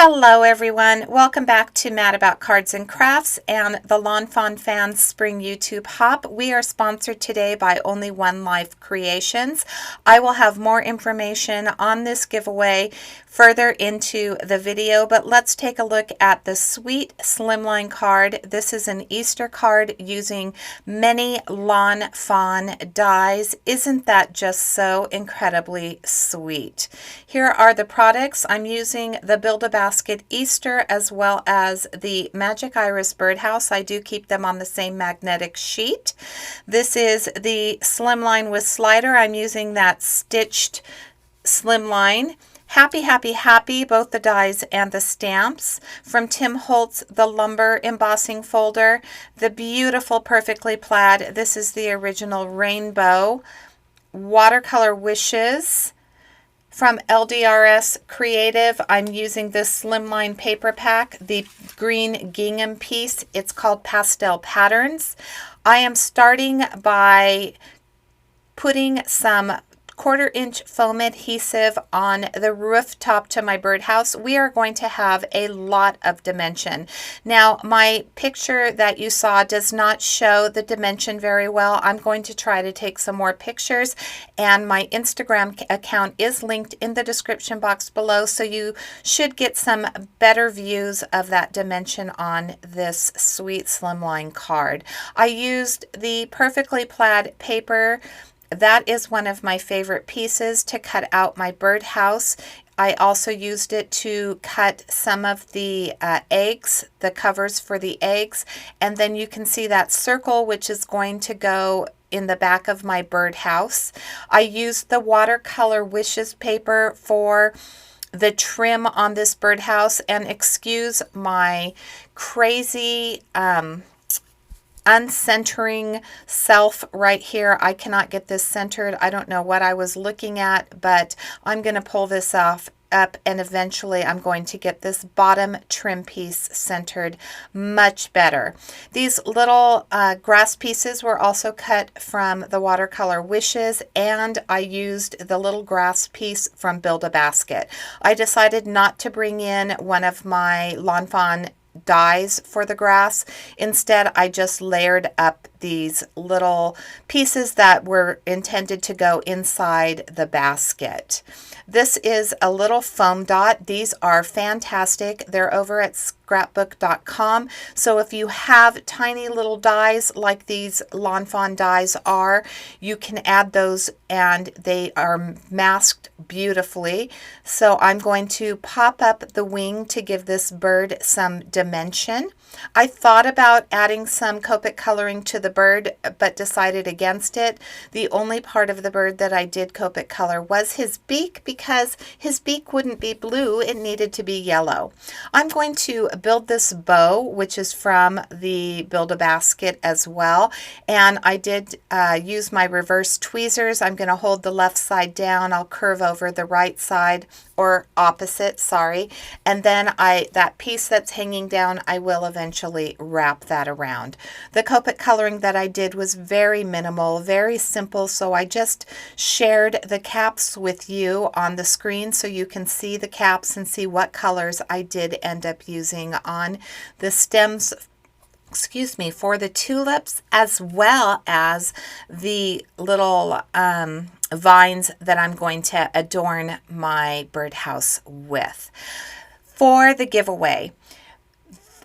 Hello everyone, welcome back to Mad About Cards and Crafts and the Lawn Fawn Fans Spring YouTube Hop. We are sponsored today by Only One Life Creations. I will have more information on this giveaway further into the video, but let's take a look at the sweet Slimline card. This is an Easter card using many Lawn Fawn dies. Isn't that just so incredibly sweet? Here are the products. I'm using the Build-A-Basket Easter as well as the Magic Iris Birdhouse. I do keep them on the same magnetic sheet. This is the Slimline with slider. I'm using that stitched Slimline. Happy, happy, happy, both the dies and the stamps. From Tim Holtz, the lumber embossing folder. The beautiful Perfectly Plaid. This is the original rainbow. Watercolor Wishes. From LDRS Creative, I'm using this Slimline paper pack, the green gingham piece. It's called Pastel Patterns. I am starting by putting some 1/4-inch foam adhesive on the rooftop to my birdhouse. We are going to have a lot of dimension. Now, my picture that you saw does not show the dimension very well. I'm going to try to take some more pictures, and my Instagram account is linked in the description box below, so you should get some better views of that dimension on this sweet Slimline card. I used the Perfectly Plaid paper. That is one of my favorite pieces to cut out my birdhouse. I also used it to cut some of the eggs, the covers for the eggs, and then you can see that circle which is going to go in the back of my birdhouse. I used the Watercolor Wishes paper for the trim on this birdhouse, and excuse my crazy uncentering self right here. I cannot get this centered. I don't know what I was looking at, but I'm going to pull this off up, and eventually I'm going to get this bottom trim piece centered much better. These little grass pieces were also cut from the Watercolor Wishes, and I used the little grass piece from Build-A-Basket. I decided not to bring in one of my Lawn Fawn dies for the grass. Instead, I just layered up these little pieces that were intended to go inside the basket. This is a little foam dot. These are fantastic. They're over at scrapbook.com. So if you have tiny little dies like these Lawn Fawn dies are, you can add those and they are masked beautifully. So I'm going to pop up the wing to give this bird some dimension. I thought about adding some Copic coloring to the bird, but decided against it. The only part of the bird that I did Copic color was his beak, because his beak wouldn't be blue, it needed to be yellow. I'm going to build this bow, which is from the Build-A-Basket as well, and I did use my reverse tweezers. I'm going to hold the left side down, I'll curve over the right side, or opposite, sorry, and then that piece that's hanging down, I will eventually wrap that around. The Copic coloring that I did was very minimal, very simple, so I just shared the caps with you on the screen so you can see the caps and see what colors I did end up using on the stems, excuse me, for the tulips, as well as the little vines that I'm going to adorn my birdhouse with. For the giveaway,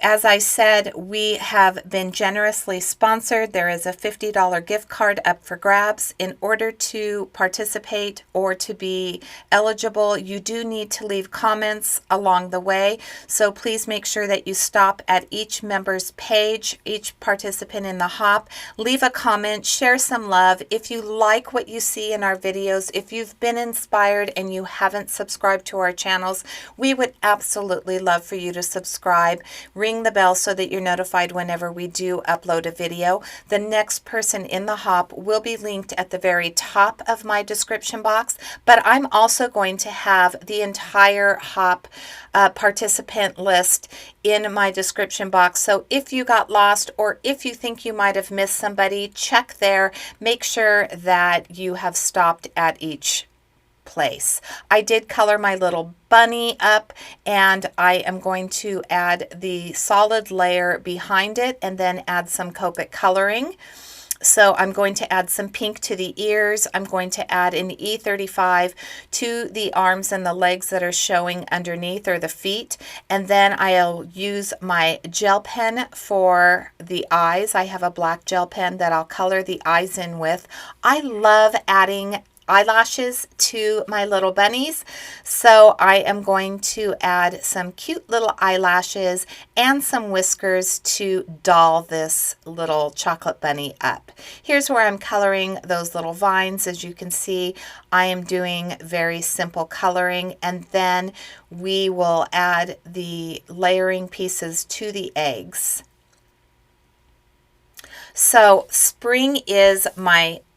as I said, we have been generously sponsored. There is a $50 gift card up for grabs. In order to participate or to be eligible, you do need to leave comments along the way. So please make sure that you stop at each member's page, each participant in the hop. Leave a comment, share some love. If you like what you see in our videos, if you've been inspired and you haven't subscribed to our channels, we would absolutely love for you to subscribe. Ring the bell so that you're notified whenever we do upload a video. The next person in the hop will be linked at the very top of my description box, but I'm also going to have the entire hop participant list in my description box. So if you got lost or if you think you might have missed somebody, check there. Make sure that you have stopped at each place. I did color my little bunny up, and I am going to add the solid layer behind it and then add some Copic coloring. So I'm going to add some pink to the ears. I'm going to add an E35 to the arms and the legs that are showing underneath, or the feet. And then I'll use my gel pen for the eyes. I have a black gel pen that I'll color the eyes in with. I love adding eyelashes to my little bunnies, so I am going to add some cute little eyelashes and some whiskers to doll this little chocolate bunny up. Here's where I'm coloring those little vines. As you can see, I am doing very simple coloring, and then we will add the layering pieces to the eggs. So spring is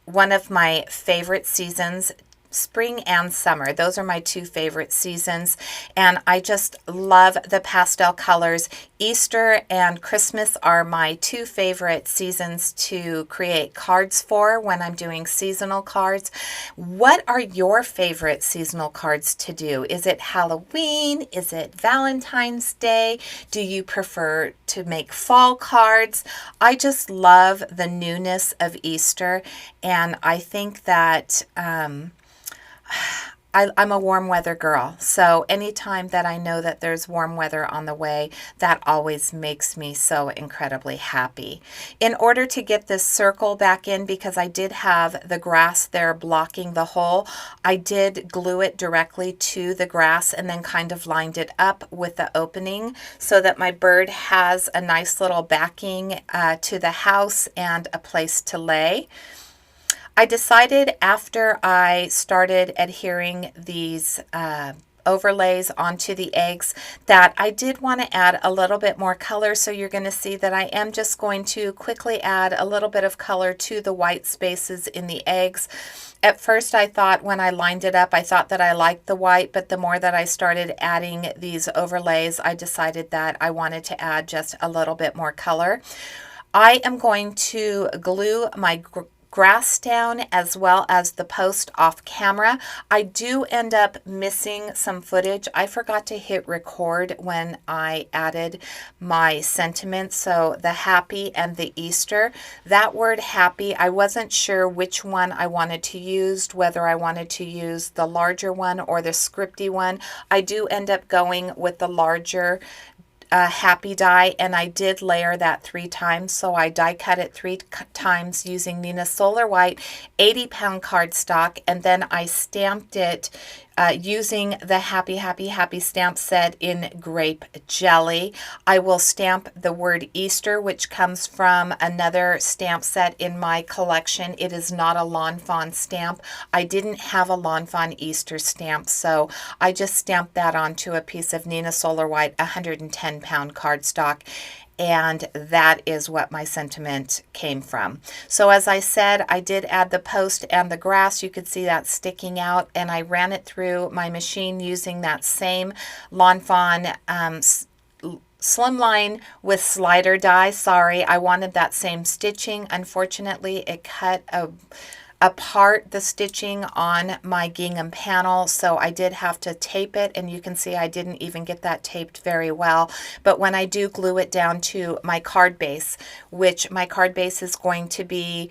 one of my favorite seasons. Spring and summer, those are my two favorite seasons, and I just love the pastel colors. Easter and Christmas are my two favorite seasons to create cards for when I'm doing seasonal cards. What are your favorite seasonal cards to do? Is it Halloween? Is it Valentine's Day? Do you prefer to make fall cards? I just love the newness of Easter, and I think that I'm a warm weather girl, so anytime that I know that there's warm weather on the way, that always makes me so incredibly happy. In order to get this circle back in, because I did have the grass there blocking the hole, I did glue it directly to the grass and then kind of lined it up with the opening so that my bird has a nice little backing to the house and a place to lay. I decided after I started adhering these overlays onto the eggs that I did want to add a little bit more color. So you're going to see that I am just going to quickly add a little bit of color to the white spaces in the eggs. At first I thought, when I lined it up, I thought that I liked the white, but the more that I started adding these overlays, I decided that I wanted to add just a little bit more color. I am going to glue my grass down as well as the post off camera. I do end up missing some footage. I forgot to hit record when I added my sentiments, so the happy and the Easter. That word happy, I wasn't sure which one I wanted to use, whether I wanted to use the larger one or the scripty one. I do end up going with the larger happy die, and I did layer that 3 times, so I die cut it 3 times using Neenah Solar White 80-pound cardstock, and then I stamped it using the Happy stamp set in grape jelly. I will stamp the word Easter, which comes from another stamp set in my collection. It is not a Lawn Fawn stamp. I didn't have a Lawn Fawn Easter stamp, so I just stamped that onto a piece of Neenah Solar White 110-pound cardstock. And that is what my sentiment came from. So as I said, I did add the post and the grass. You could see that sticking out, and I ran it through my machine using that same Lawn Fawn Slimline with slider die. Sorry, I wanted that same stitching. Unfortunately, it cut apart the stitching on my gingham panel, so I did have to tape it, and you can see I didn't even get that taped very well. But when I do glue it down to my card base, which my card base is going to be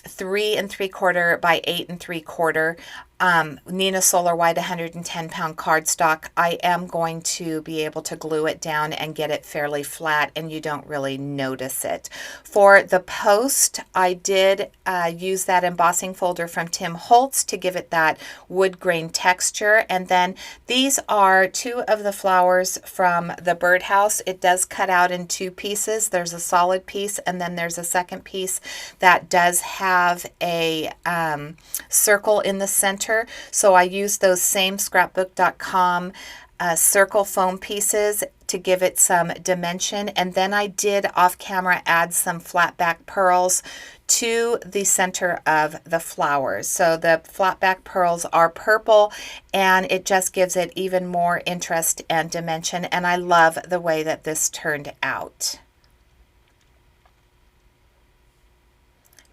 3 3/4 by 8 3/4, Neenah Solar White 110-pound cardstock, I am going to be able to glue it down and get it fairly flat, and you don't really notice it. For the post, I did use that embossing folder from Tim Holtz to give it that wood grain texture. And then these are 2 of the flowers from the Birdhouse. It does cut out in 2 pieces. There's a solid piece, and then there's a second piece that does have a circle in the center. So I used those same scrapbook.com circle foam pieces to give it some dimension, and then I did off camera add some flat back pearls to the center of the flowers. So the flat back pearls are purple, and it just gives it even more interest and dimension, and I love the way that this turned out.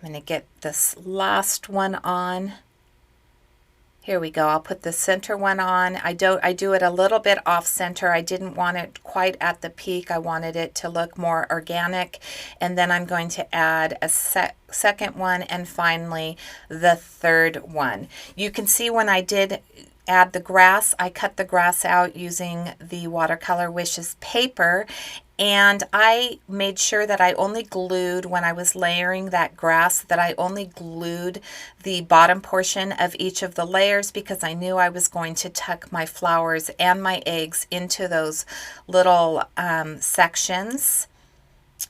I'm going to get this last one on. Here we go. I'll put the center one on. I do it a little bit off center. I didn't want it quite at the peak. I wanted it to look more organic. And then I'm going to add a second one, and finally the third one. You can see when I did add the grass, I cut the grass out using the Watercolor Wishes paper, and I made sure that I only glued, when I was layering that grass, that I only glued the bottom portion of each of the layers, because I knew I was going to tuck my flowers and my eggs into those little sections.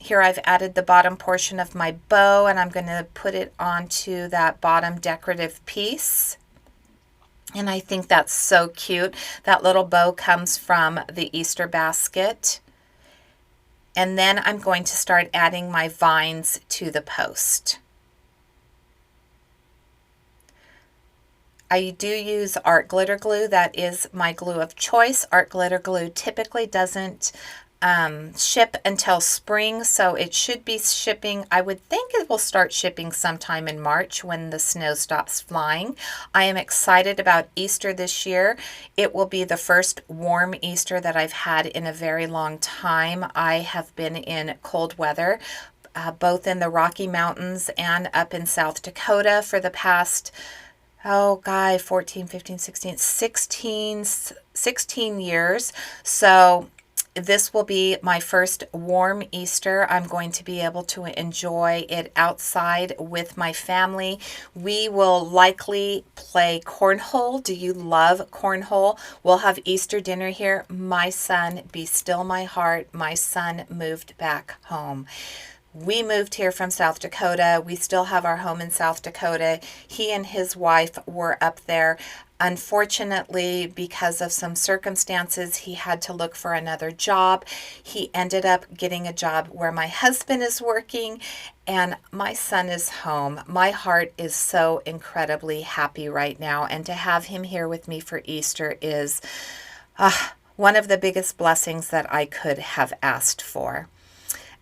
Here I've added the bottom portion of my bow, and I'm going to put it onto that bottom decorative piece. And I think that's so cute. That little bow comes from the Easter basket. And then I'm going to start adding my vines to the post. I do use art glitter glue. That is my glue of choice. Art glitter glue typically doesn't ship until spring, so it should be shipping. I would think it will start shipping sometime in March when the snow stops flying. I am excited about Easter this year. It will be the first warm Easter that I've had in a very long time. I have been in cold weather, both in the Rocky Mountains and up in South Dakota for the past 14, 15, 16 years. So this will be my first warm Easter. I'm going to be able to enjoy it outside with my family. We will likely play cornhole. Do you love cornhole? We'll have Easter dinner here. My son, be still my heart, my son moved back home. We moved here from South Dakota. We still have our home in South Dakota. He and his wife were up there. Unfortunately, because of some circumstances, he had to look for another job. He ended up getting a job where my husband is working, and my son is home. My heart is so incredibly happy right now, and to have him here with me for Easter is one of the biggest blessings that I could have asked for.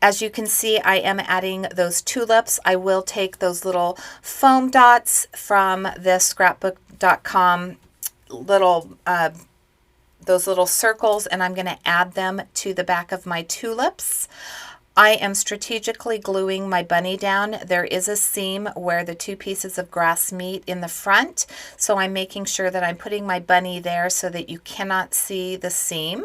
As you can see, I am adding those tulips. I will take those little foam dots from the scrapbook.com those little circles, and I'm going to add them to the back of my tulips. I am strategically gluing my bunny down. There is a seam where the two pieces of grass meet in the front, so I'm making sure that I'm putting my bunny there so that you cannot see the seam.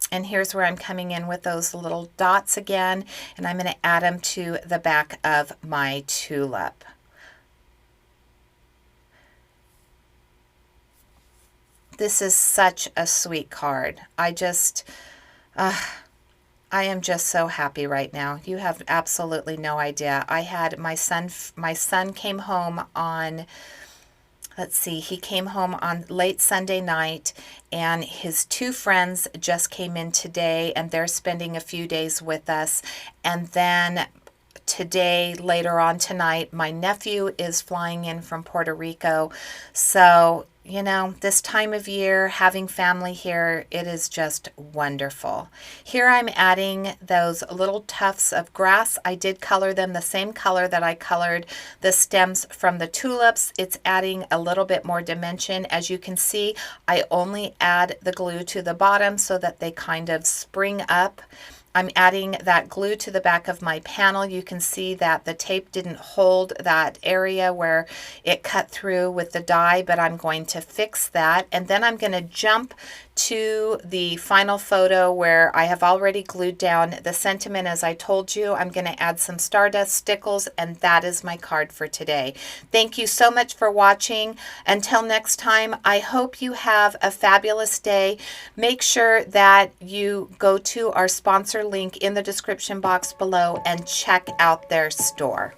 And here's where I'm coming in with those little dots again, and I'm going to add them to the back of my tulip. This is such a sweet card. I am just so happy right now. You have absolutely no idea. I had my son came home on, he came home on late Sunday night, and his two friends just came in today, and they're spending a few days with us. And then today, later on tonight, my nephew is flying in from Puerto Rico. So, you know, this time of year, having family here, it is just wonderful. Here I'm adding those little tufts of grass. I did color them the same color that I colored the stems from the tulips. It's adding a little bit more dimension. As you can see, I only add the glue to the bottom so that they kind of spring up. I'm adding that glue to the back of my panel. You can see that the tape didn't hold that area where it cut through with the die, but I'm going to fix that. And then I'm going to jump to the final photo where I have already glued down the sentiment. As I told you, I'm going to add some Stardust stickles, and that is my card for today. Thank you so much for watching. Until next time, I hope you have a fabulous day. Make sure that you go to our sponsor link in the description box below and check out their store.